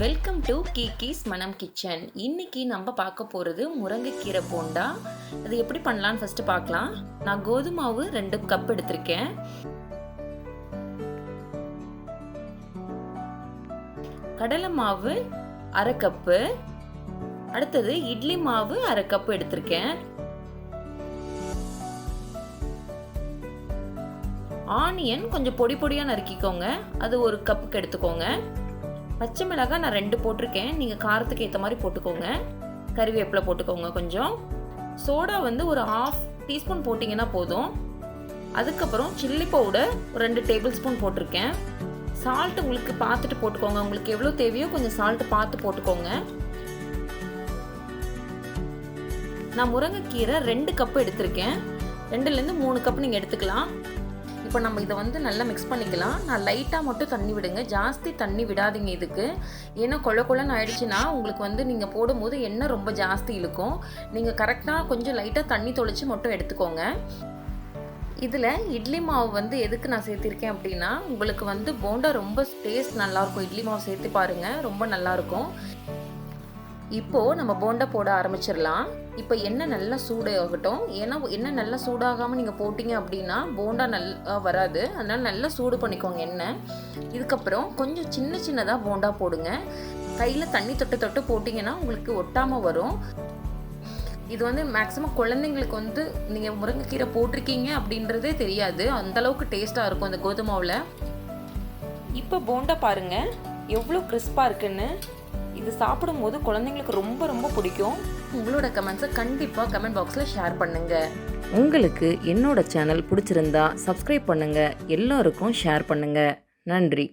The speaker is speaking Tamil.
வெல்கம் டு KeKe's மனம் கிச்சன். இன்னைக்கு நம்ம பார்க்க போகிறது முருங்கைக்கீரை போண்டா. அது எப்படி பண்ணலான்னு ஃபர்ஸ்ட் பார்க்கலாம். நான் கோதுமை மாவு 2 கப் எடுத்திருக்கேன். கடலை மாவு 1/2 கப்பு. அடுத்தது இட்லி மாவு 1/2 கப் எடுத்திருக்கேன். ஆனியன் கொஞ்சம் பொடி பொடியாக நறுக்கிக்கோங்க, அது 1 கப்புக்கு எடுத்துக்கோங்க. பச்சை மிளகாய் நான் 2 போட்டிருக்கேன், நீங்கள் காரத்துக்கு ஏற்ற மாதிரி போட்டுக்கோங்க. கறிவேப்பிலை போட்டுக்கோங்க கொஞ்சம். சோடா ஒரு 1/2 டீஸ்பூன் போட்டிங்கன்னா போதும். அதுக்கப்புறம் சில்லி பவுடர் 2 டேபிள் ஸ்பூன் போட்டிருக்கேன். சால்ட் உங்களுக்கு பார்த்துட்டு போட்டுக்கோங்க, உங்களுக்கு எவ்வளோ தேவையோ கொஞ்சம் சால்ட்டு பார்த்து போட்டுக்கோங்க. நான் முருங்கைக்கீரை 2 கப்பு எடுத்திருக்கேன். 2லேருந்து 3 கப் நீங்கள் எடுத்துக்கலாம். இப்போ நம்ம இதை நல்லா மிக்ஸ் பண்ணிக்கலாம். நான் லைட்டாக மட்டும் தண்ணி விடுங்க, ஜாஸ்தி தண்ணி விடாதீங்க இதுக்கு. ஏன்னா கொள்ளன்னு ஆயிடுச்சுன்னா உங்களுக்கு நீங்கள் போடும்போது எண்ணெய் ரொம்ப ஜாஸ்தி இழுக்கும். நீங்கள் கரெக்டாக கொஞ்சம் லைட்டாக தண்ணி தொளிச்சு மட்டும் எடுத்துக்கோங்க. இதில் இட்லி மாவு எதுக்கு நான் சேர்த்திருக்கேன் அப்படின்னா, உங்களுக்கு போண்டா ரொம்ப டேஸ்ட் நல்லாயிருக்கும். இட்லி மாவு சேர்த்து பாருங்கள், ரொம்ப நல்லாயிருக்கும். இப்போது நம்ம போண்டா போட ஆரம்பிச்சிடலாம். இப்போ எண்ணெய் நல்லா சூடாகட்டும். ஏன்னா எண்ணெய் நல்லா சூடாகாமல் நீங்கள் போட்டிங்க அப்படின்னா போண்டா நல்லா வராது. அதனால் நல்லா சூடு பண்ணிக்கோங்க எண்ணெய். இதுக்கப்புறம் கொஞ்சம் சின்னதாக போண்டா போடுங்க. கையில் தண்ணி தொட்டு போட்டிங்கன்னா உங்களுக்கு ஒட்டாமல் வரும். இது மேக்ஸிமம் குழந்தைங்களுக்கு நீங்கள் முருங்கைக்கீரை போட்டிருக்கீங்க அப்படின்றதே தெரியாது, அந்தளவுக்கு டேஸ்ட்டாக இருக்கும் அந்த கோதுமாவில். இப்போ போண்டா பாருங்கள் எவ்வளோ கிறிஸ்பாக இருக்குன்னு. இது சாப்பிடும்போது குழந்தைங்களுக்கு ரொம்ப ரொம்ப பிடிக்கும். உங்களோட கமெண்ட்ஸை கண்டிப்பாக கமெண்ட் பாக்ஸில் ஷேர் பண்ணுங்கள். உங்களுக்கு என்னோட சேனல் பிடிச்சிருந்தா சப்ஸ்கிரைப் பண்ணுங்கள், எல்லோருக்கும் ஷேர் பண்ணுங்கள். நன்றி.